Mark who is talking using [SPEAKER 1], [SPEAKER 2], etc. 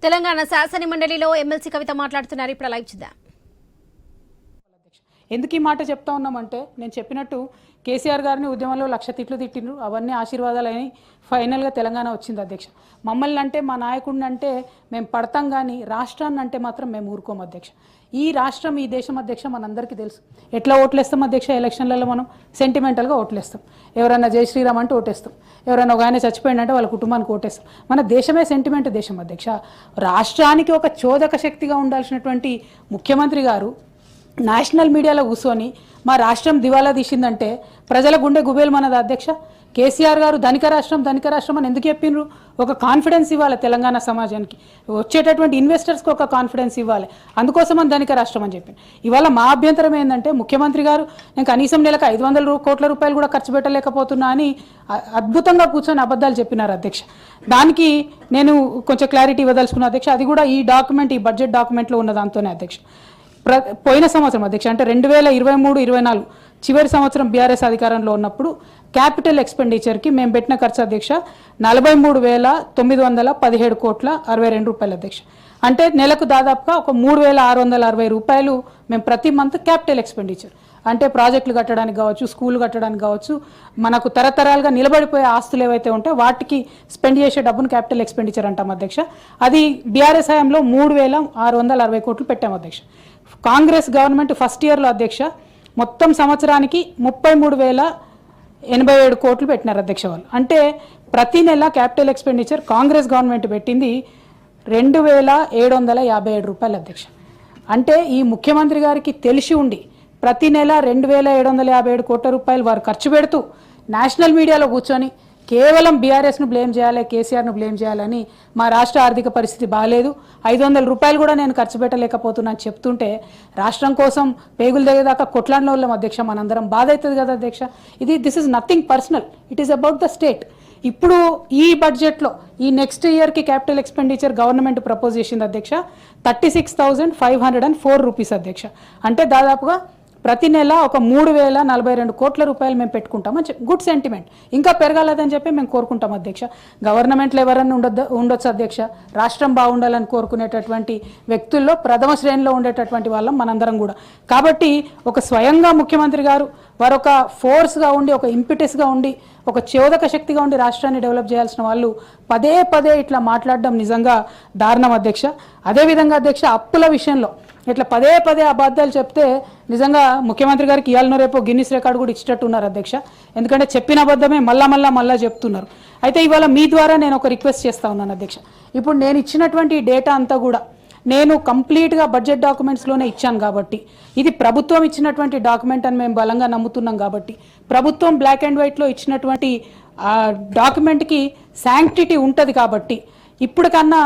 [SPEAKER 1] తెలంగాణ శాసన మండలిలో ఎమ్మెల్సీ కవిత మాట్లాడుతున్నారు. ఇప్పుడు లైవ్ చూద్దాం.
[SPEAKER 2] ఎందుకు ఈ మాట చెప్తా ఉన్నామంటే, నేను చెప్పినట్టు కేసీఆర్ గారిని ఉద్యమంలో 1,00,000 తిట్లు తిట్టిండ్రు, అవన్నీ ఆశీర్వాదాలని ఫైనల్గా తెలంగాణ వచ్చింది అధ్యక్ష. మమ్మల్ని అంటే, మా నాయకుడిని అంటే మేము పడతాం, కానీ రాష్ట్రాన్ని అంటే మాత్రం మేము ఊరుకోము అధ్యక్ష. ఈ రాష్ట్రం, ఈ దేశం అధ్యక్ష మనందరికీ తెలుసు. ఎట్లా ఓట్లేస్తాం అధ్యక్ష? ఎలక్షన్లలో మనం సెంటిమెంటల్గా ఓట్లేస్తాం. ఎవరైనా జై శ్రీరామ్ అంటే ఓటేస్తాం, ఎవరైనా ఒక ఆయన చచ్చిపోయిందంటే వాళ్ళ కుటుంబానికి ఓటేస్తాం. మన దేశమే సెంటిమెంట్ దేశం అధ్యక్ష. రాష్ట్రానికి ఒక చోదక శక్తిగా ఉండాల్సినటువంటి ముఖ్యమంత్రి గారు నేషనల్ మీడియాలో కూర్చొని మా రాష్ట్రం దివాలా తీసిందంటే ప్రజల గుండె గుబేలు మనది అధ్యక్ష. కేసీఆర్ గారు ధనిక రాష్ట్రం అని ఎందుకు చెప్పిండ్రు? ఒక కాన్ఫిడెన్స్ ఇవ్వాలి తెలంగాణ సమాజానికి, వచ్చేటటువంటి ఇన్వెస్టర్స్కి ఒక కాన్ఫిడెన్స్ ఇవ్వాలి, అందుకోసం అని ధనిక రాష్ట్రం అని చెప్పింది. ఇవాళ మా అభ్యంతరం ఏంటంటే, ముఖ్యమంత్రి గారు నేను కనీసం నెలకు 500 కోట్ల రూపాయలు కూడా ఖర్చు పెట్టలేకపోతున్నా అని అద్భుతంగా కూర్చొని అబద్ధాలు చెప్పినారు అధ్యక్ష. దానికి నేను కొంచెం క్లారిటీ ఇవ్వదలుచుకున్నా అధ్యక్ష. అది కూడా ఈ డాక్యుమెంట్, ఈ బడ్జెట్ డాక్యుమెంట్లో ఉన్న దాంతోనే అధ్యక్ష. పోయిన సంవత్సరం అధ్యక్ష, అంటే 2023-24 చివరి సంవత్సరం బీఆర్ఎస్ అధికారంలో ఉన్నప్పుడు క్యాపిటల్ ఎక్స్పెండిచర్కి మేము పెట్టిన ఖర్చు అధ్యక్ష 43,917 కోట్ల 62 రూపాయలు అధ్యక్ష. అంటే నెలకు దాదాపుగా ఒక 3,660 రూపాయలు మేము ప్రతి మంత్ క్యాపిటల్ ఎక్స్పెండిచర్, అంటే ప్రాజెక్టులు కట్టడానికి కావచ్చు, స్కూల్ కట్టడానికి కావచ్చు, మనకు తరతరాలుగా నిలబడిపోయే ఆస్తులు ఏవైతే ఉంటాయో వాటికి స్పెండ్ చేసే డబ్బును క్యాపిటల్ ఎక్స్పెండిచర్ అంటాం అధ్యక్ష. అది బీఆర్ఎస్ హయాంలో 3,660 కోట్లు పెట్టాం అధ్యక్ష. కాంగ్రెస్ గవర్నమెంట్ ఫస్ట్ ఇయర్లో అధ్యక్ష మొత్తం సంవత్సరానికి 33,087 కోట్లు పెట్టినారు అధ్యక్ష వాళ్ళు. అంటే ప్రతి నెల క్యాపిటల్ ఎక్స్పెండిచర్ కాంగ్రెస్ గవర్నమెంట్ పెట్టింది 2,757 రూపాయలు అధ్యక్ష. అంటే ఈ ముఖ్యమంత్రి గారికి తెలిసి ఉండి ప్రతి నెల 2,757 కోట్ల రూపాయలు వారు ఖర్చు పెడుతూ నేషనల్ మీడియాలో కూర్చొని కేవలం బీఆర్ఎస్ను బ్లేమ్ చేయాలి, కేసీఆర్ను బ్లేమ్ చేయాలని, మా రాష్ట్ర ఆర్థిక పరిస్థితి బాగాలేదు, 500 రూపాయలు కూడా నేను ఖర్చు పెట్టలేకపోతున్నా అని చెప్తుంటే రాష్ట్రం కోసం పేగులు దిగేదాకా కొట్లాడిన వాళ్ళం అధ్యక్ష. మనందరం బాధ అవుతుంది కదా అధ్యక్ష. This is nothing personal, it is about the state. ఇప్పుడు ఈ బడ్జెట్లో ఈ నెక్స్ట్ ఇయర్కి క్యాపిటల్ ఎక్స్పెండిచర్ గవర్నమెంట్ ప్రపోజ్ చేసింది అధ్యక్ష 36,504 రూపీస్ అధ్యక్ష. అంటే దాదాపుగా ప్రతి నెల ఒక 3,042 కోట్ల రూపాయలు మేము పెట్టుకుంటామని గుడ్ సెంటిమెంట్. ఇంకా పెరగాలని చెప్పి మేము కోరుకుంటాం అధ్యక్ష. గవర్నమెంట్లో ఎవరన్నా ఉండొచ్చు అధ్యక్ష. రాష్ట్రం బాగుండాలని కోరుకునేటటువంటి వ్యక్తుల్లో ప్రథమ శ్రేణిలో ఉండేటటువంటి వాళ్ళం మనందరం కూడా. కాబట్టి ఒక స్వయంగా ముఖ్యమంత్రి గారు వారొక ఫోర్స్గా ఉండి, ఒక ఇంపిటెస్గా ఉండి, ఒక చోదక శక్తిగా ఉండి రాష్ట్రాన్ని డెవలప్ చేయాల్సిన వాళ్ళు పదే పదే ఇట్లా మాట్లాడడం నిజంగా దారుణం అధ్యక్ష. అదేవిధంగా అధ్యక్ష, అప్పుల విషయంలో ఇట్లా పదే పదే అబద్ధాలు చెప్తే నిజంగా ముఖ్యమంత్రి గారికి ఇవాళ రేపు గిన్నిస్ రికార్డు కూడా ఇచ్చేటట్టు ఉన్నారు అధ్యక్ష. ఎందుకంటే చెప్పిన అబద్ధమే మళ్ళా చెప్తున్నారు. అయితే ఇవాళ మీ ద్వారా నేను ఒక రిక్వెస్ట్ చేస్తా ఉన్నాను అధ్యక్ష. ఇప్పుడు నేను ఇచ్చినటువంటి డేటా అంతా కూడా నేను కంప్లీట్గా బడ్జెట్ డాక్యుమెంట్స్లోనే ఇచ్చాను కాబట్టి, ఇది ప్రభుత్వం ఇచ్చినటువంటి డాక్యుమెంట్ అని మేము బలంగా నమ్ముతున్నాం కాబట్టి, ప్రభుత్వం బ్లాక్ అండ్ వైట్లో ఇచ్చినటువంటి డాక్యుమెంట్కి శాంక్టిటీ ఉంటుంది కాబట్టి, ఇప్పుడు కన్నా